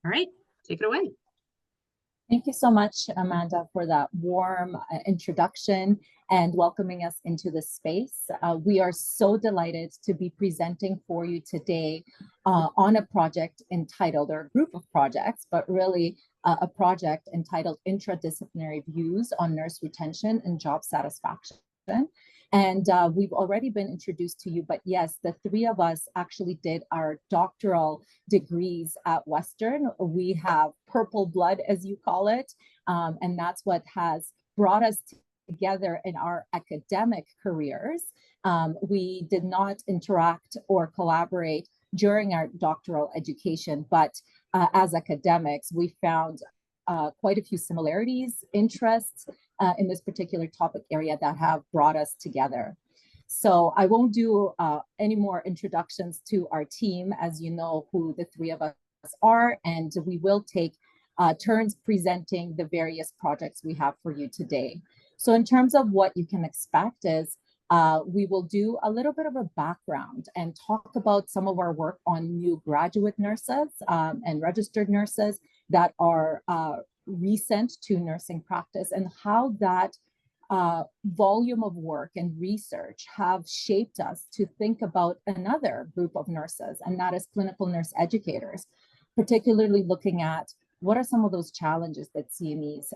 All right, take it away. Thank you so much, Amanda, for that warm introduction and welcoming us into this space. We are so delighted to be presenting for you today on a project entitled, or a group of projects, but really a project entitled Intradisciplinary Views on Nurse Retention and Job Satisfaction. And we've already been introduced to you, but yes, the three of us actually did our doctoral degrees at Western. We have purple blood, as you call it, and that's what has brought us together in our academic careers. We did not interact or collaborate during our doctoral education, but as academics, we found quite a few similarities, interests in this particular topic area that have brought us together. So I won't do any more introductions to our team, as you know who the three of us are, and we will take turns presenting the various projects we have for you today. So in terms of what you can expect is we will do a little bit of a background and talk about some of our work on new graduate nurses and registered nurses that are recent to nursing practice, and how that volume of work and research have shaped us to think about another group of nurses, and that is clinical nurse educators, particularly looking at what are some of those challenges that CNEs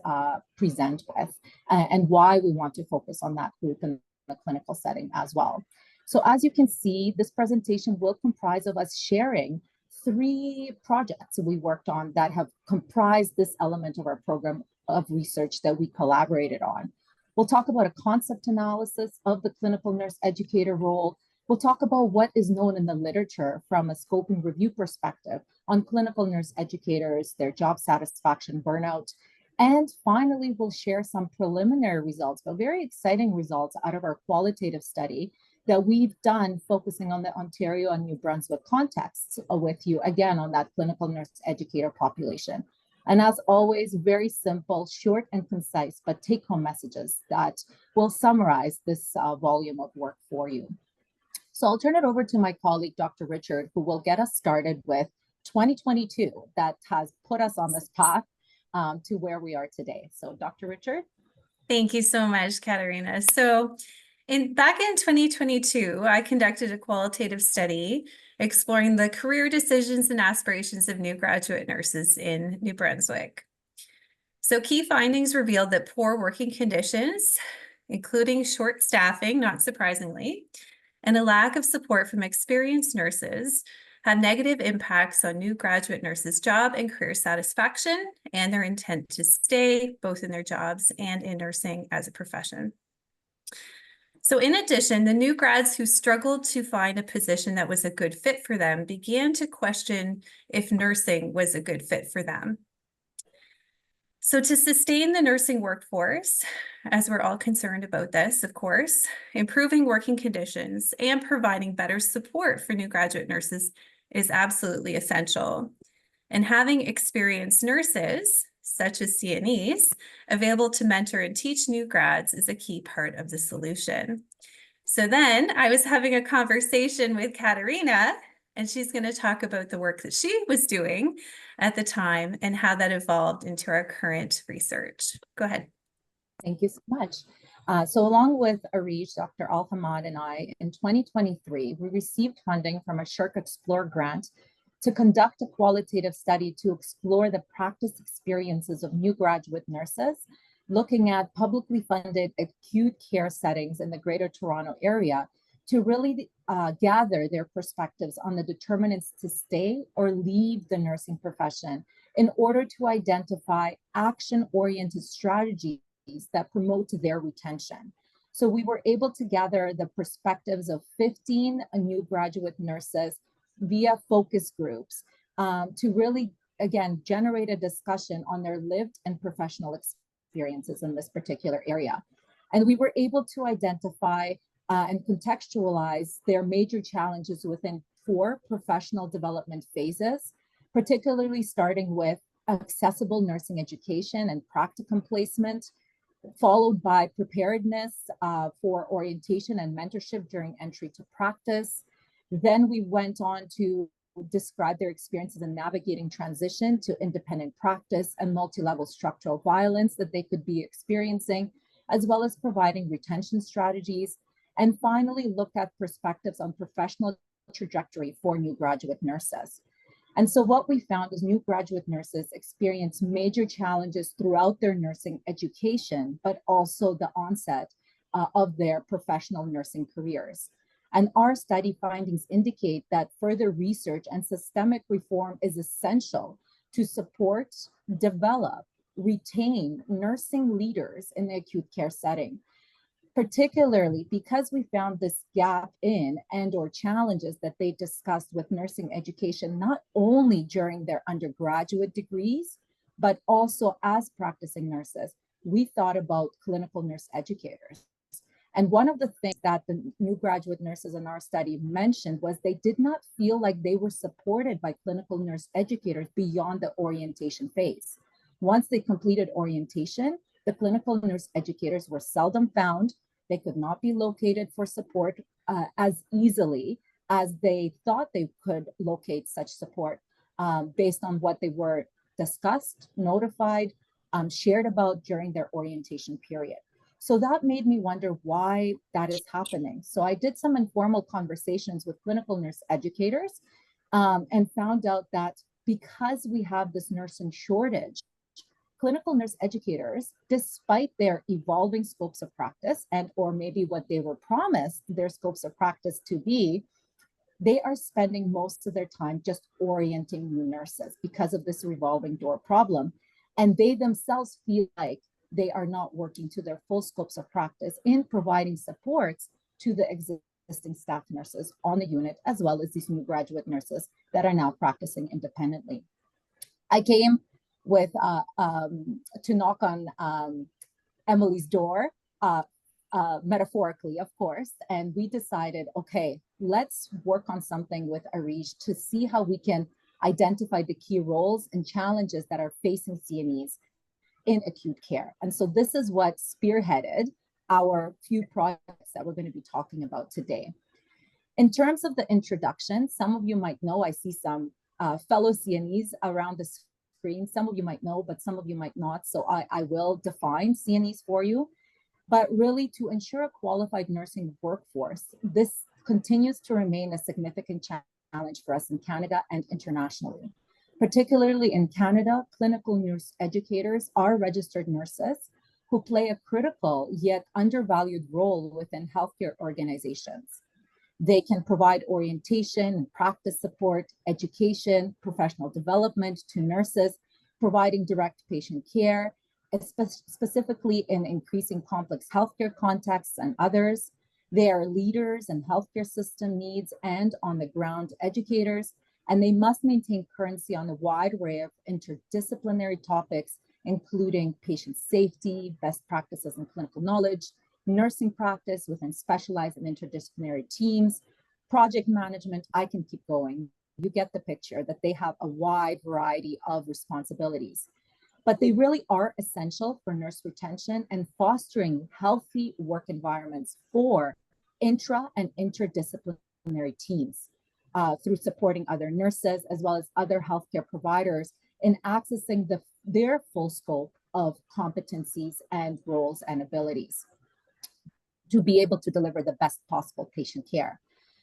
present with, and why we want to focus on that group in the clinical setting as well. So as you can see, this presentation will comprise of us sharing 3 projects we worked on that have comprised this element of our program of research that we collaborated on. We'll talk about a concept analysis of the clinical nurse educator role. We'll talk about what is known in the literature from a scope and review perspective on clinical nurse educators, their job satisfaction, burnout. And finally, we'll share some preliminary results, but very exciting results out of our qualitative study that we've done focusing on the Ontario and New Brunswick contexts with you, again, on that clinical nurse educator population. And as always, very simple, short and concise, but take-home messages that will summarize this volume of work for you. So I'll turn it over to my colleague, Dr. Richard, who will get us started with 2022 that has put us on this path to where we are today. So Dr. Richard. Thank you so much, Kateryna. So back in 2022, I conducted a qualitative study exploring the career decisions and aspirations of new graduate nurses in New Brunswick. So key findings revealed that poor working conditions, including short staffing, not surprisingly, and a lack of support from experienced nurses have negative impacts on new graduate nurses' job and career satisfaction and their intent to stay both in their jobs and in nursing as a profession. So in addition, the new grads who struggled to find a position that was a good fit for them began to question if nursing was a good fit for them. So to sustain the nursing workforce, as we're all concerned about this, of course, improving working conditions and providing better support for new graduate nurses is absolutely essential. And having experienced nurses, such as CNEs, available to mentor and teach new grads is a key part of the solution. So then I was having a conversation with Kateryna, and she's going to talk about the work that she was doing at the time and how that evolved into our current research. Go ahead. Thank you so much. So along with NRIG, Dr. Al-Hamad and I, in 2023, we received funding from a SSHRC Explore grant to conduct a qualitative study to explore the practice experiences of new graduate nurses, looking at publicly funded acute care settings in the Greater Toronto Area to really gather their perspectives on the determinants to stay or leave the nursing profession in order to identify action-oriented strategies that promote their retention. So we were able to gather the perspectives of 15 new graduate nurses via focus groups to really, again, generate a discussion on their lived and professional experiences in this particular area. And we were able to identify and contextualize their major challenges within 4 professional development phases, particularly starting with accessible nursing education and practicum placement, followed by preparedness for orientation and mentorship during entry to practice. Then we went on to describe their experiences in navigating transition to independent practice and multi-level structural violence that they could be experiencing, as well as providing retention strategies. And finally, looked at perspectives on professional trajectory for new graduate nurses. And so what we found is new graduate nurses experience major challenges throughout their nursing education, but also the onset of their professional nursing careers. And our study findings indicate that further research and systemic reform is essential to support, develop, retain nursing leaders in the acute care setting, particularly because we found this gap in and/or challenges that they discussed with nursing education, not only during their undergraduate degrees, but also as practicing nurses. We thought about clinical nurse educators. And one of the things that the new graduate nurses in our study mentioned was they did not feel like they were supported by clinical nurse educators beyond the orientation phase. Once they completed orientation, the clinical nurse educators were seldom found. They could not be located for support as easily as they thought they could locate such support based on what they were discussed, notified, shared about during their orientation period. So that made me wonder why that is happening. So I did some informal conversations with clinical nurse educators and found out that because we have this nursing shortage, clinical nurse educators, despite their evolving scopes of practice and or maybe what they were promised their scopes of practice to be, they are spending most of their time just orienting new nurses because of this revolving door problem. And they themselves feel like they are not working to their full scopes of practice in providing supports to the existing staff nurses on the unit, as well as these new graduate nurses that are now practicing independently. I came with to knock on Emily's door, metaphorically, of course, and we decided, okay, let's work on something with NRIG to see how we can identify the key roles and challenges that are facing CNEs in acute care. And so this is what spearheaded our few projects that we're going to be talking about today. In terms of the introduction, some of you might know, I see some fellow CNEs around this screen. Some of you might know, but some of you might not. So I will define CNEs for you. But really, to ensure a qualified nursing workforce, this continues to remain a significant challenge for us in Canada and internationally. Particularly in Canada, clinical nurse educators are registered nurses who play a critical yet undervalued role within healthcare organizations. They can provide orientation and practice support, education, professional development to nurses, providing direct patient care, specifically in increasing complex healthcare contexts and others. They are leaders in healthcare system needs and on the ground educators, and they must maintain currency on a wide array of interdisciplinary topics, including patient safety, best practices in clinical knowledge, nursing practice within specialized and interdisciplinary teams, project management. I can keep going. You get the picture that they have a wide variety of responsibilities. But they really are essential for nurse retention and fostering healthy work environments for intra and interdisciplinary teams through supporting other nurses as well as other healthcare providers in accessing their full scope of competencies and roles and abilities to be able to deliver the best possible patient care.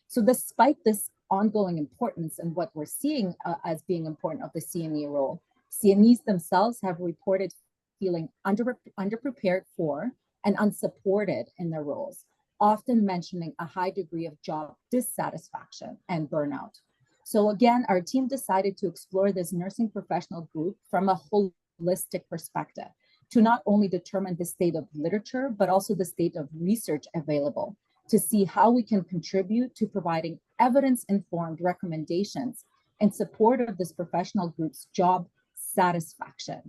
So despite this ongoing importance and what we're seeing as being important of the CNE role, CNEs themselves have reported feeling underprepared for and unsupported in their roles, often mentioning a high degree of job dissatisfaction and burnout. So again, our team decided to explore this nursing professional group from a holistic perspective to not only determine the state of literature, but also the state of research available to see how we can contribute to providing evidence-informed recommendations in support of this professional group's job satisfaction.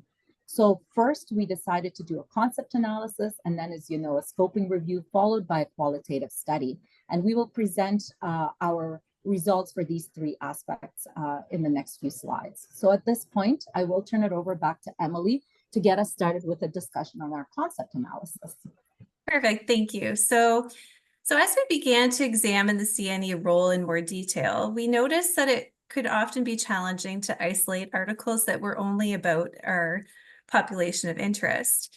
So first, we decided to do a concept analysis, and then, as you know, a scoping review, followed by a qualitative study. And we will present our results for these three aspects in the next few slides. So at this point, I will turn it over back to Emily to get us started with a discussion on our concept analysis. Perfect, thank you. So as we began to examine the CNE role in more detail, we noticed that it could often be challenging to isolate articles that were only about our population of interest,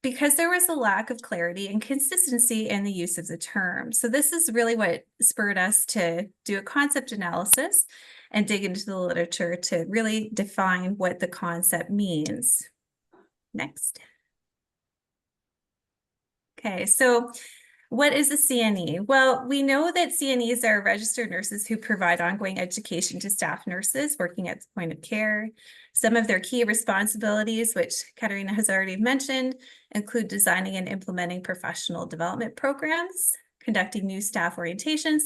because there was a lack of clarity and consistency in the use of the term. So this is really what spurred us to do a concept analysis and dig into the literature to really define what the concept means. Next. Okay, so what is a CNE? Well, we know that CNEs are registered nurses who provide ongoing education to staff nurses working at the point of care. Some of their key responsibilities, which Kateryna has already mentioned, include designing and implementing professional development programs, conducting new staff orientations,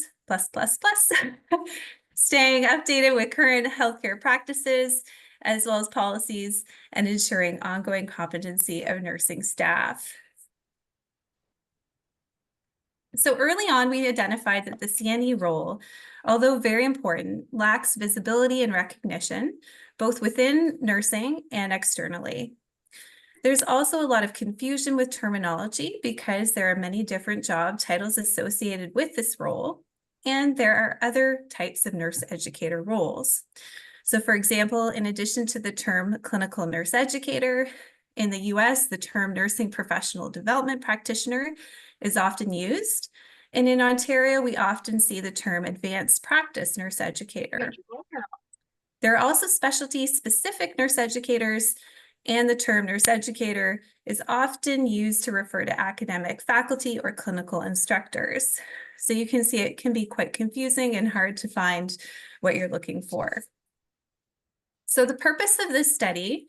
staying updated with current healthcare practices, as well as policies, and ensuring ongoing competency of nursing staff. So early on, we identified that the CNE role, although very important, lacks visibility and recognition, both within nursing and externally. There's also a lot of confusion with terminology because there are many different job titles associated with this role, and there are other types of nurse educator roles. So for example, in addition to the term clinical nurse educator, in the US, the term nursing professional development practitioner is often used. And in Ontario, we often see the term advanced practice nurse educator. There are also specialty-specific nurse educators, and the term nurse educator is often used to refer to academic faculty or clinical instructors. So you can see it can be quite confusing and hard to find what you're looking for. So the purpose of this study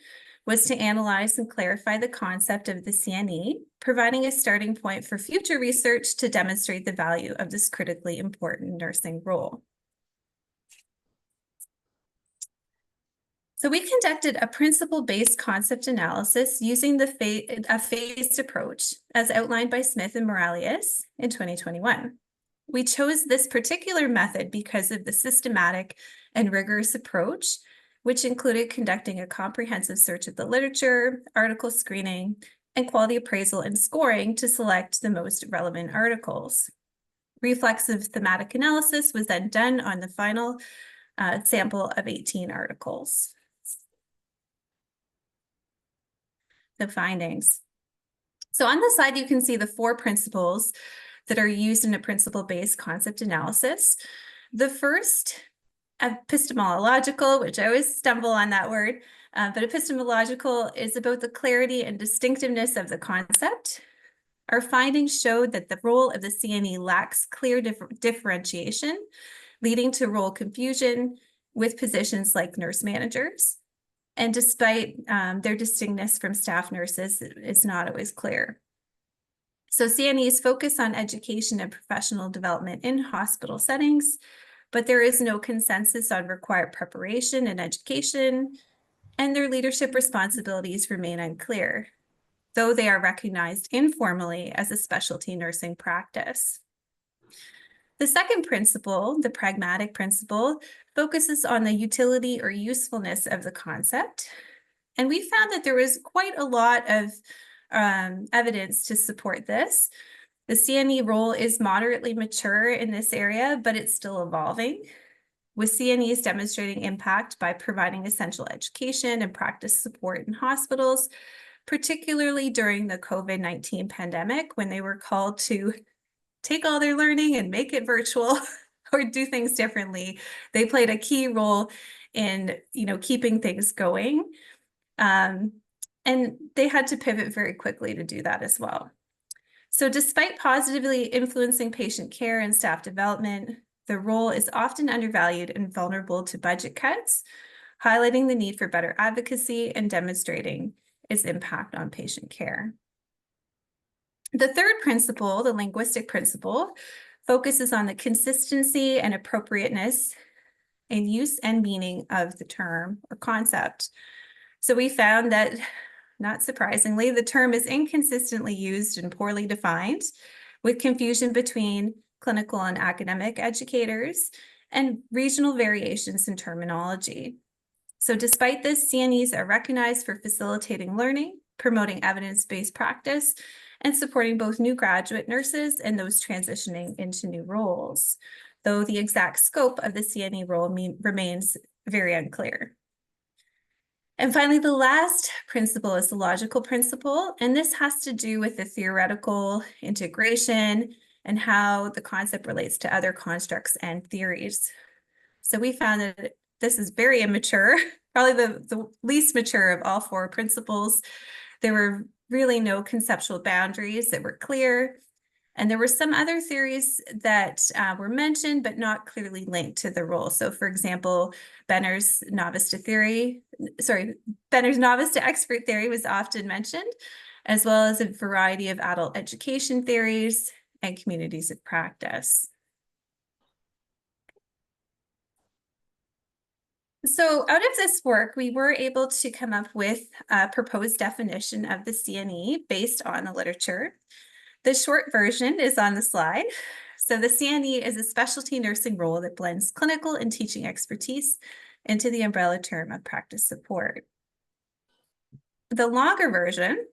was to analyze and clarify the concept of the CNE, providing a starting point for future research to demonstrate the value of this critically important nursing role. So we conducted a principle-based concept analysis using a phased approach as outlined by Smith and Morales in 2021. We chose this particular method because of the systematic and rigorous approach, which included conducting a comprehensive search of the literature, article screening, and quality appraisal and scoring to select the most relevant articles. Reflexive thematic analysis was then done on the final sample of 18 articles. The findings. So on the side, you can see the 4 principles that are used in a principle-based concept analysis. The first, epistemological, which I always stumble on that word, but epistemological is about the clarity and distinctiveness of the concept. Our findings showed that the role of the CNE lacks clear differentiation, leading to role confusion with positions like nurse managers. And despite their distinctness from staff nurses, it's not always clear. So CNEs focus on education and professional development in hospital settings, but there is no consensus on required preparation and education, and their leadership responsibilities remain unclear, though they are recognized informally as a specialty nursing practice. The second principle, the pragmatic principle, focuses on the utility or usefulness of the concept. And we found that there was quite a lot of evidence to support this. The CNE role is moderately mature in this area, but it's still evolving, with CNEs demonstrating impact by providing essential education and practice support in hospitals, particularly during the COVID-19 pandemic, when they were called to take all their learning and make it virtual or do things differently. They played a key role in, keeping things going. And they had to pivot very quickly to do that as well. So despite positively influencing patient care and staff development, the role is often undervalued and vulnerable to budget cuts, highlighting the need for better advocacy and demonstrating its impact on patient care. The third principle, the linguistic principle, focuses on the consistency and appropriateness in use and meaning of the term or concept. So we found that, not surprisingly, the term is inconsistently used and poorly defined, with confusion between clinical and academic educators and regional variations in terminology. So despite this, CNEs are recognized for facilitating learning, promoting evidence-based practice, and supporting both new graduate nurses and those transitioning into new roles. though the exact scope of the CNE role remains very unclear. And finally, the last principle is the logical principle, and this has to do with the theoretical integration and how the concept relates to other constructs and theories. So we found that this is very immature, probably the least mature of all four principles. There were really no conceptual boundaries that were clear. And there were some other theories that were mentioned, but not clearly linked to the role. So for example, Benner's novice to expert theory was often mentioned, as well as a variety of adult education theories and communities of practice. So out of this work, we were able to come up with a proposed definition of the CNE based on the literature. The short version is on the slide. So the CNE is a specialty nursing role that blends clinical and teaching expertise into the umbrella term of practice support. The longer version,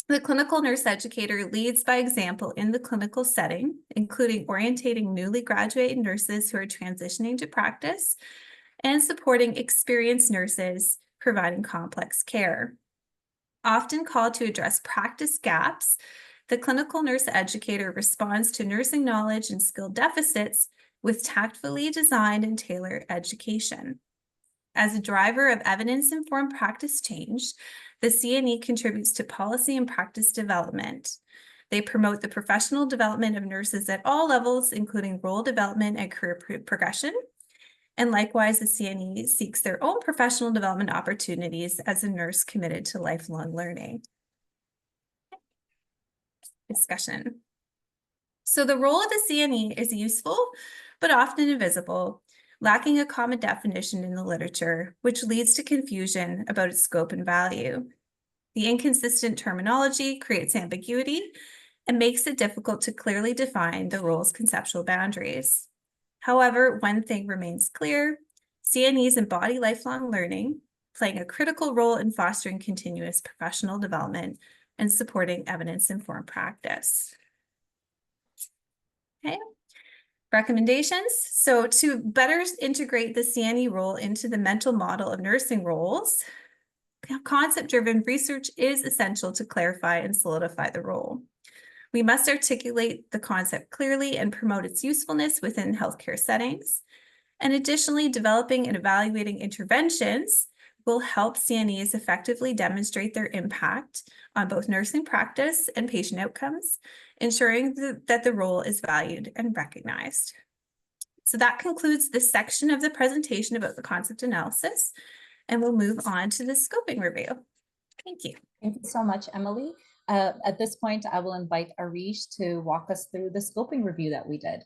the clinical nurse educator leads by example in the clinical setting, including orientating newly graduated nurses who are transitioning to practice and supporting experienced nurses providing complex care. Often called to address practice gaps, the clinical nurse educator responds to nursing knowledge and skill deficits with tactfully designed and tailored education. As a driver of evidence-informed practice change, the CNE contributes to policy and practice development. They promote the professional development of nurses at all levels, including role development and career progression. And likewise, the CNE seeks their own professional development opportunities as a nurse committed to lifelong learning. Discussion. So the role of the CNE is useful, but often invisible, lacking a common definition in the literature, which leads to confusion about its scope and value. The inconsistent terminology creates ambiguity and makes it difficult to clearly define the role's conceptual boundaries. However, one thing remains clear: CNEs embody lifelong learning, playing a critical role in fostering continuous professional development and supporting evidence-informed practice. Okay, recommendations. So to better integrate the CNE role into the mental model of nursing roles, concept-driven research is essential to clarify and solidify the role. We must articulate the concept clearly and promote its usefulness within healthcare settings. And additionally, developing and evaluating interventions will help CNEs effectively demonstrate their impact on both nursing practice and patient outcomes, ensuring that the role is valued and recognized. So that concludes this section of the presentation about the concept analysis, and we'll move on to the scoping review. Thank you. Thank you so much, Emily. At this point, I will invite Arish to walk us through the scoping review that we did.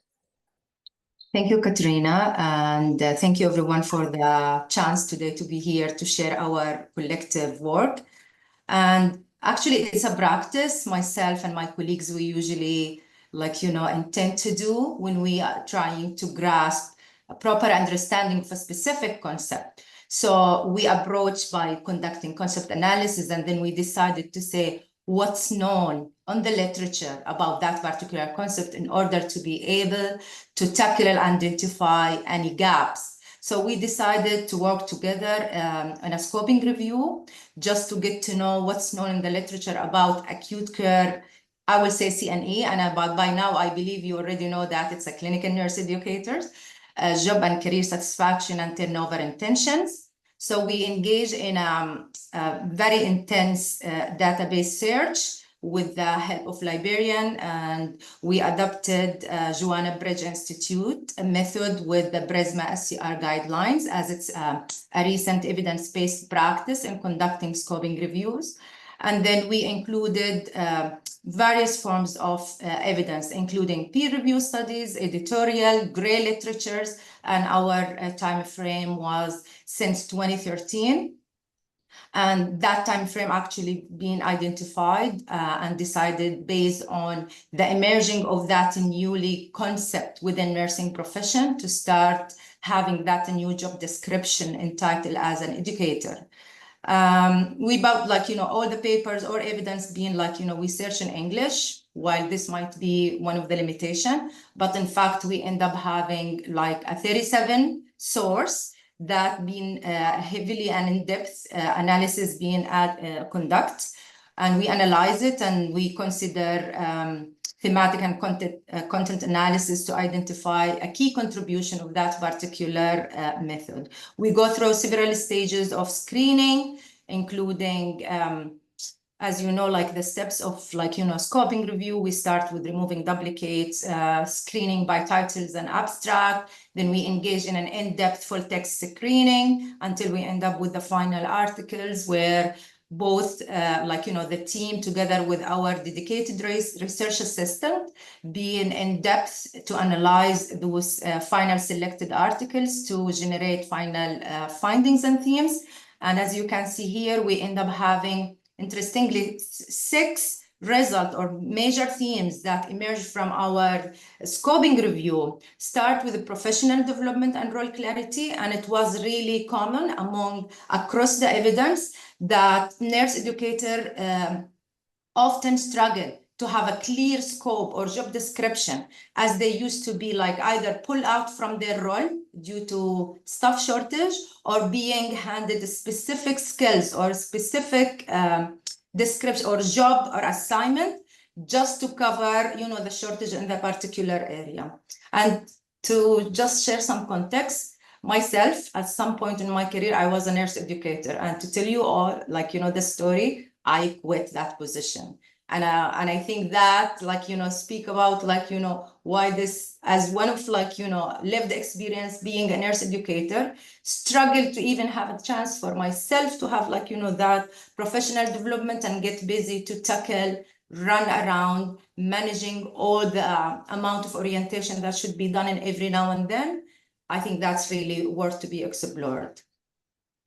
Thank you, Kateryna, and thank you everyone for the chance today to be here to share our collective work. And actually, it's a practice myself and my colleagues we usually intend to do when we are trying to grasp a proper understanding of a specific concept. So we approach by conducting concept analysis, and then we decided to say what's known on the literature about that particular concept in order to be able to tackle and identify any gaps. So we decided to work together on a scoping review just to get to know what's known in the literature about acute care, I will say CNE, and by now I believe you already know that it's a clinical nurse educators, job and career satisfaction and turnover intentions. So we engage in a very intense database search with the help of librarian, and we adopted Joanna Bridge Institute a method with the BRESMA SCR guidelines, as it's a recent evidence-based practice in conducting scoping reviews. And then we included various forms of evidence, including peer review studies, editorial, gray literatures, and our time frame was since 2013. And that time frame actually being identified and decided based on the emerging of that newly concept within nursing profession to start having that new job description entitled as an educator. We bought like, all the papers or evidence being like, we search in English, while this might be one of the limitation, but in fact, we end up having like a 37 source that been heavily and in-depth analysis being conduct, and we analyze it and we consider thematic and content analysis to identify a key contribution of that particular method. We go through several stages of screening, including, as you know, like the steps of like, scoping review. We start with removing duplicates, screening by titles and abstract. Then we engage in an in-depth full text screening until we end up with the final articles where both the team together with our dedicated research assistant being in depth to analyze those final selected articles to generate final findings and themes. And as you can see here, we end up having, interestingly, 6 result or major themes that emerge from our scoping review. Start with the professional development and role clarity, and it was really common across the evidence that nurse educator often struggle to have a clear scope or job description, as they used to be like either pulled out from their role due to staff shortage or being handed specific skills or specific description or job or assignment just to cover, the shortage in the particular area. And to just share some context, myself, at some point in my career, I was a nurse educator. And to tell you all, the story, I quit that position. And I think that, speak about, why this, as one of, lived experience being a nurse educator, struggled to even have a chance for myself to have, that professional development and get busy to tackle, run around, managing all the amount of orientation that should be done in every now and then. I think that's really worth to be explored.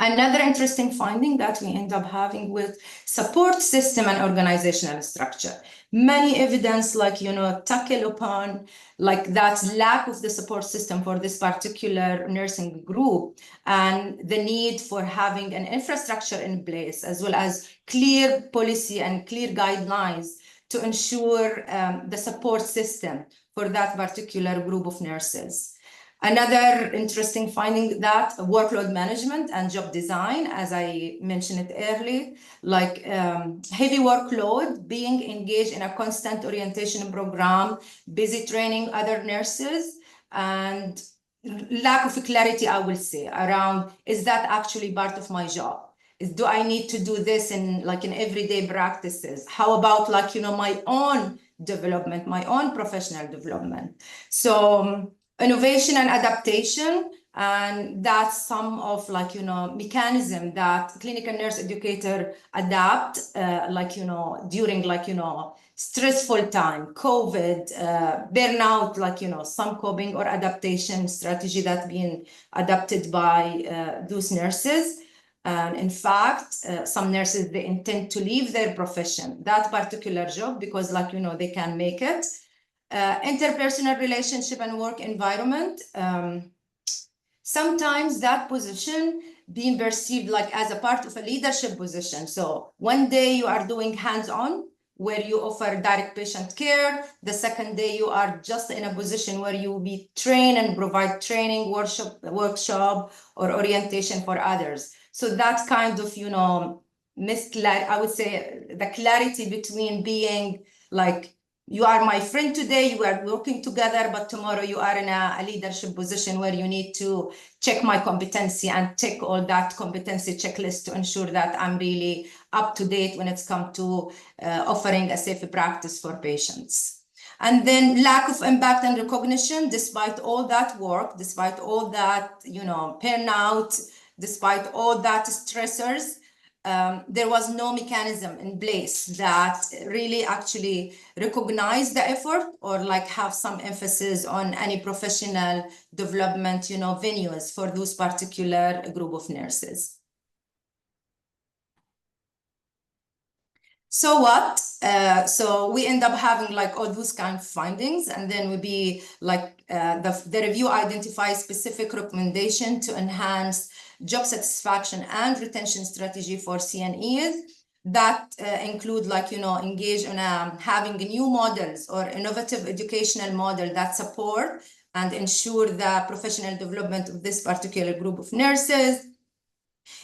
Another interesting finding that we end up having with support system and organizational structure. Many evidence tackle upon that lack of the support system for this particular nursing group and the need for having an infrastructure in place, as well as clear policy and clear guidelines to ensure the support system for that particular group of nurses. Another interesting finding that workload management and job design, as I mentioned it earlier, heavy workload, being engaged in a constant orientation program, busy training other nurses, and lack of clarity, I will say, around, is that actually part of my job? Do I need to do this in everyday practices? How about my own development, my own professional development? So innovation and adaptation, and that's some of mechanism that clinical nurse educator adapt during stressful time, COVID, burnout, some coping or adaptation strategy that being adapted by those nurses. And in fact, some nurses, they intend to leave their profession, that particular job, because they can make it. Interpersonal relationship and work environment. Sometimes that position being perceived as a part of a leadership position. So one day you are doing hands-on, where you offer direct patient care. The second day you are just in a position where you will be trained and provide training, workshop or orientation for others. So that kind of, I would say the clarity between being you are my friend today, you are working together, but tomorrow you are in a leadership position where you need to check my competency and tick all that competency checklist to ensure that I'm really up to date when it's come to offering a safe practice for patients. And then lack of impact and recognition, despite all that work, despite all that, burnout, despite all that stressors, there was no mechanism in place that really actually recognize the effort or have some emphasis on any professional development, venues for those particular group of nurses. So what? So we end up having all those kind of findings, and then would be the review identifies specific recommendation to enhance job satisfaction and retention strategy for CNEs that include, like, engage in having new models or innovative educational model that support and ensure the professional development of this particular group of nurses.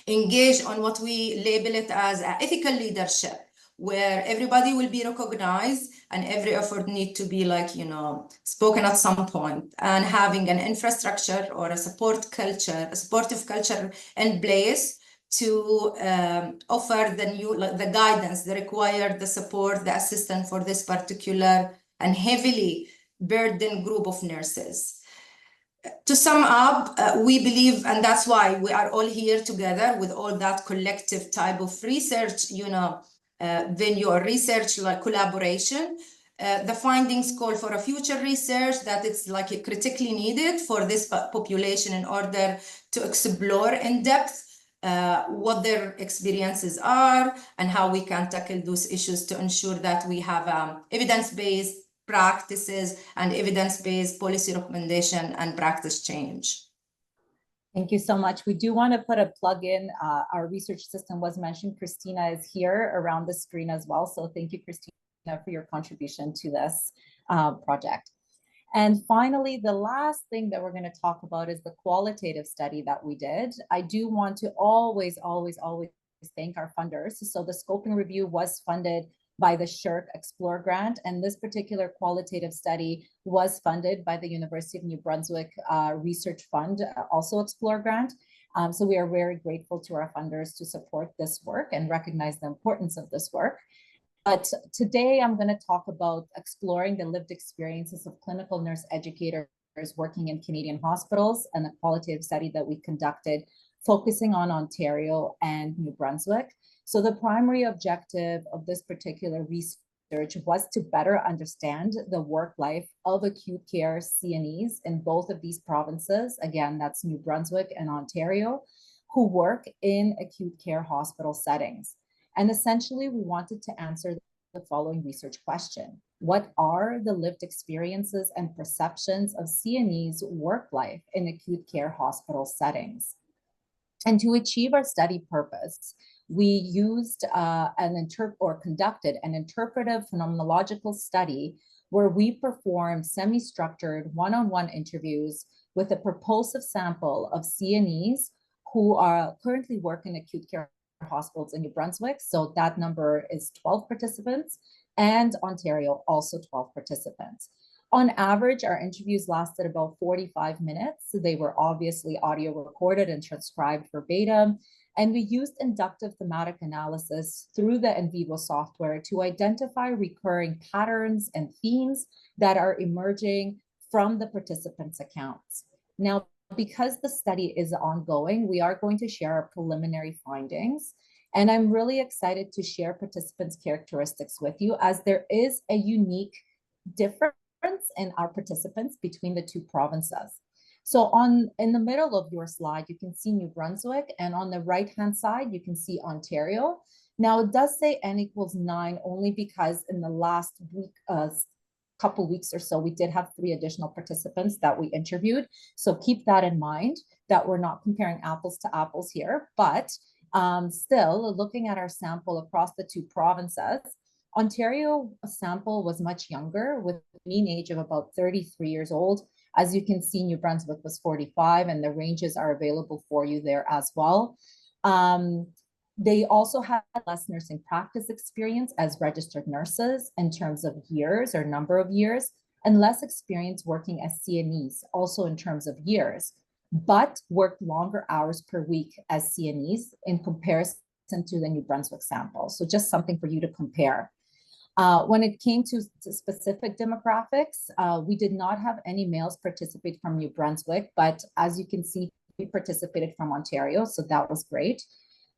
Engage on what we label it as ethical leadership, where everybody will be recognized and every effort need to be, like, spoken at some point, and having an infrastructure or a supportive culture in place to offer the guidance, the required, the support, the assistance for this particular and heavily burdened group of nurses. To sum up, we believe, and that's why we are all here together with all that collective type of research, venue or research, like collaboration. The findings call for a future research that it's like critically needed for this population in order to explore in depth what their experiences are and how we can tackle those issues to ensure that we have evidence-based practices and evidence-based policy recommendation and practice change. Thank you so much. We do want to put a plug in. Our research assistant was mentioned. Christina is here around the screen as well. So thank you, Christina, for your contribution to this project. And finally, the last thing that we're going to talk about is the qualitative study that we did. I do want to always thank our funders. So the scoping review was funded by the SSHRC Explore grant, and this particular qualitative study was funded by the University of New Brunswick Research Fund, also Explore grant. So we are very grateful to our funders to support this work and recognize the importance of this work. But today I'm going to talk about exploring the lived experiences of clinical nurse educators working in Canadian hospitals and a qualitative study that we conducted focusing on Ontario and New Brunswick. So the primary objective of this particular research was to better understand the work life of acute care CNEs in both of these provinces. Again, that's New Brunswick and Ontario, who work in acute care hospital settings. And essentially, we wanted to answer the following research question. What are the lived experiences and perceptions of CNEs' work life in acute care hospital settings? And to achieve our study purpose, we used conducted an interpretive phenomenological study where we performed semi-structured one-on-one interviews with a propulsive sample of CNEs who are currently work in acute care hospitals in New Brunswick. So that number is 12 participants, and Ontario also 12 participants. On average, our interviews lasted about 45 minutes. So they were obviously audio recorded and transcribed verbatim. And we used inductive thematic analysis through the in vivo software to identify recurring patterns and themes that are emerging from the participants' accounts. Now, because the study is ongoing, we are going to share our preliminary findings. And I'm really excited to share participants' characteristics with you, as there is a unique difference in our participants between the two provinces. So in the middle of your slide, you can see New Brunswick, and on the right-hand side, you can see Ontario. Now, it does say N equals 9 only because in the last week, couple weeks or so, we did have 3 additional participants that we interviewed. So keep that in mind, that we're not comparing apples to apples here. But still, looking at our sample across the two provinces, Ontario sample was much younger, with a mean age of about 33 years old. As you can see, New Brunswick was 45, and the ranges are available for you there as well. They also had less nursing practice experience as registered nurses in terms of years or number of years, and less experience working as CNEs, also in terms of years, but worked longer hours per week as CNEs in comparison to the New Brunswick sample. So just something for you to compare. When it came to specific demographics, we did not have any males participate from New Brunswick, but as you can see, we participated from Ontario, so that was great.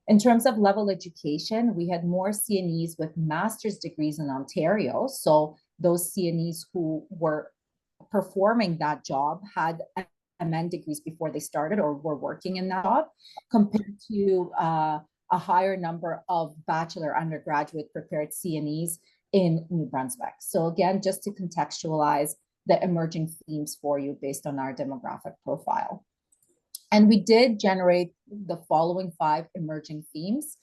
In terms of level education, we had more CNEs with master's degrees in Ontario. So those CNEs who were performing that job had MN degrees before they started or were working in that job, compared to a higher number of bachelor undergraduate prepared CNEs in New Brunswick. So again, just to contextualize the emerging themes for you based on our demographic profile. And we did generate the following 5 emerging themes.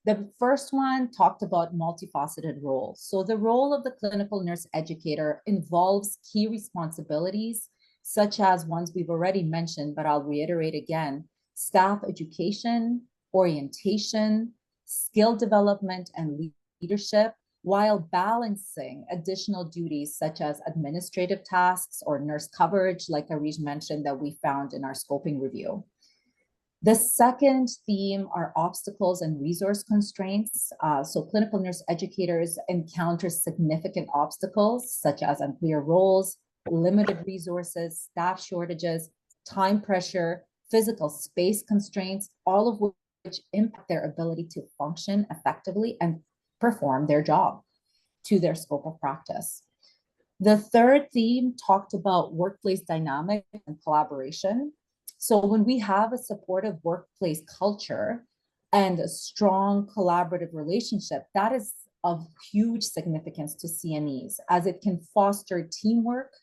The first one talked about multifaceted roles. So the role of the clinical nurse educator involves key responsibilities, such as ones we've already mentioned, but I'll reiterate again: staff education, orientation, skill development, and leadership, while balancing additional duties such as administrative tasks or nurse coverage, like Arij mentioned, that we found in our scoping review. The second theme are obstacles and resource constraints. So clinical nurse educators encounter significant obstacles such as unclear roles, limited resources, staff shortages, time pressure, physical space constraints, all of which impact their ability to function effectively and perform their job to their scope of practice. The third theme talked about workplace dynamic and collaboration. So when we have a supportive workplace culture and a strong collaborative relationship, that is of huge significance to CNEs, as it can foster teamwork,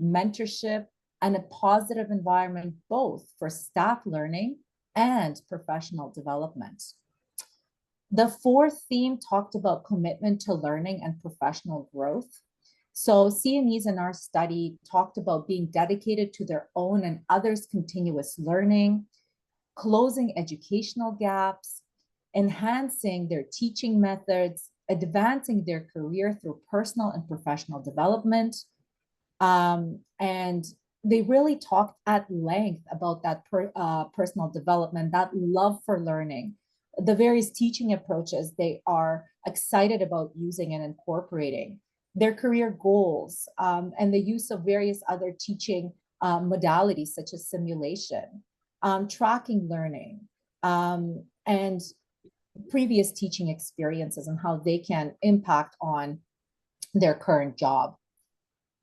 mentorship, and a positive environment both for staff learning and professional development. The fourth theme talked about commitment to learning and professional growth. So CNEs in our study talked about being dedicated to their own and others' continuous learning, closing educational gaps, enhancing their teaching methods, advancing their career through personal and professional development. And they really talked at length about that personal development, that love for learning, the various teaching approaches they are excited about using and incorporating, their career goals, and the use of various other teaching modalities such as simulation, tracking learning, and previous teaching experiences and how they can impact on their current job.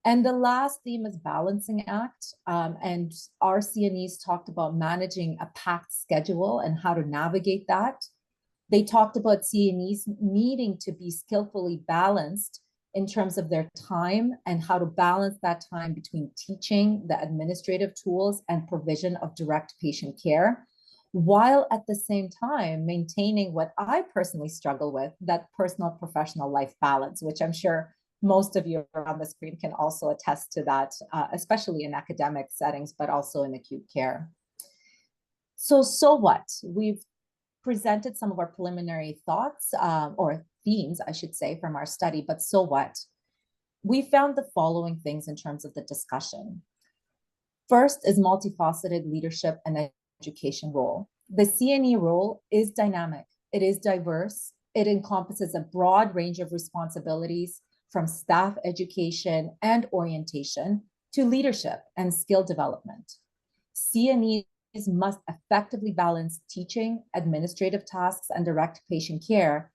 And the last theme is balancing act. And our CNEs talked about managing a packed schedule and how to navigate that. They talked about CNEs needing to be skillfully balanced in terms of their time and how to balance that time between teaching, the administrative tools, and provision of direct patient care, while at the same time maintaining what I personally struggle with, that personal professional life balance, which I'm sure most of you on the screen can also attest to that, especially in academic settings, but also in acute care. So what? We've presented some of our preliminary thoughts, or themes, I should say, from our study, but so what? We found the following things in terms of the discussion. First is multifaceted leadership and education role. The CNE role is dynamic, it is diverse, it encompasses a broad range of responsibilities, from staff education and orientation to leadership and skill development. CNEs must effectively balance teaching, administrative tasks, and direct patient care,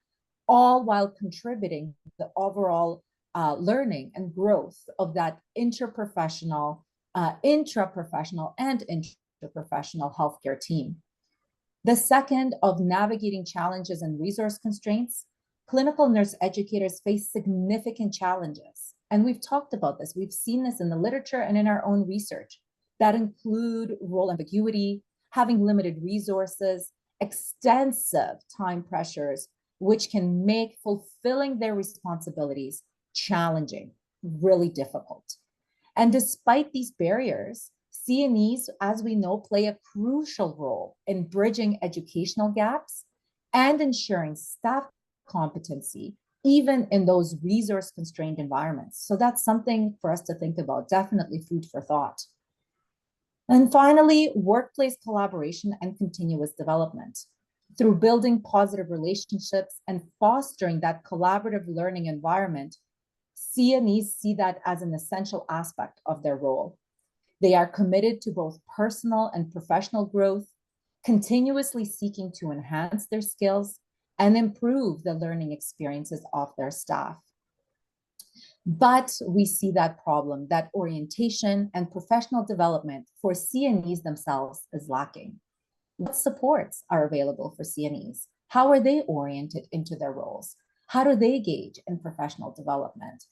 all while contributing to the overall learning and growth of that intraprofessional, and interprofessional healthcare team. The second, of navigating challenges and resource constraints. Clinical nurse educators face significant challenges, and we've talked about this. We've seen this in the literature and in our own research that include role ambiguity, having limited resources, extensive time pressures, which can make fulfilling their responsibilities challenging, really difficult. And despite these barriers, CNEs, as we know, play a crucial role in bridging educational gaps and ensuring staff competency, even in those resource-constrained environments. So that's something for us to think about, definitely food for thought. And finally, workplace collaboration and continuous development. Through building positive relationships and fostering that collaborative learning environment, CNEs see that as an essential aspect of their role. They are committed to both personal and professional growth, continuously seeking to enhance their skills and improve the learning experiences of their staff. But we see that problem, that orientation and professional development for CNEs themselves is lacking. What supports are available for CNEs? How are they oriented into their roles? How do they gauge in professional development?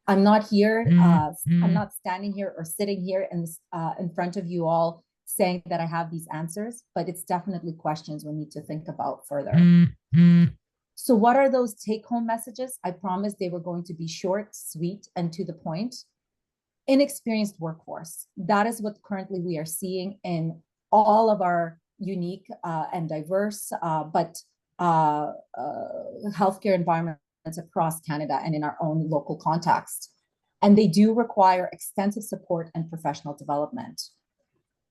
I'm not here, I'm not standing here or sitting here in front of you all saying that I have these answers, but it's definitely questions we need to think about further. So what are those take-home messages? I promised they were going to be short, sweet, and to the point. Inexperienced workforce. That is what currently we are seeing in all of our unique and diverse, but healthcare environments across Canada and in our own local context. And they do require extensive support and professional development.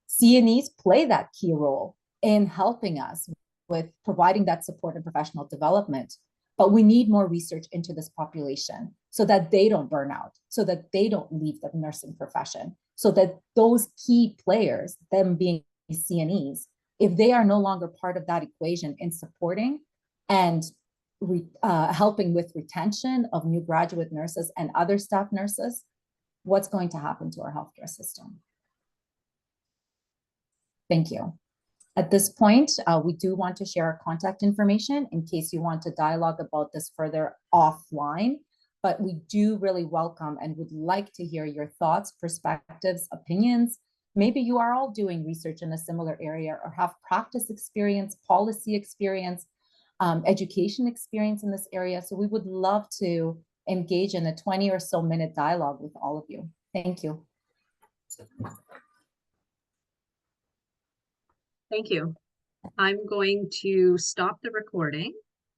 CNEs play that key role in helping us with providing that support and professional development, but we need more research into this population so that they don't burn out, so that they don't leave the nursing profession, so that those key players, them being CNEs, if they are no longer part of that equation in supporting and helping with retention of new graduate nurses and other staff nurses, what's going to happen to our healthcare system? Thank you. At this point, we do want to share our contact information in case you want to dialogue about this further offline, but we do really welcome and would like to hear your thoughts, perspectives, opinions. Maybe you are all doing research in a similar area or have practice experience, policy experience, education experience in this area. So we would love to engage in a 20 or so minute dialogue with all of you. Thank you. Thank you. I'm going to stop the recording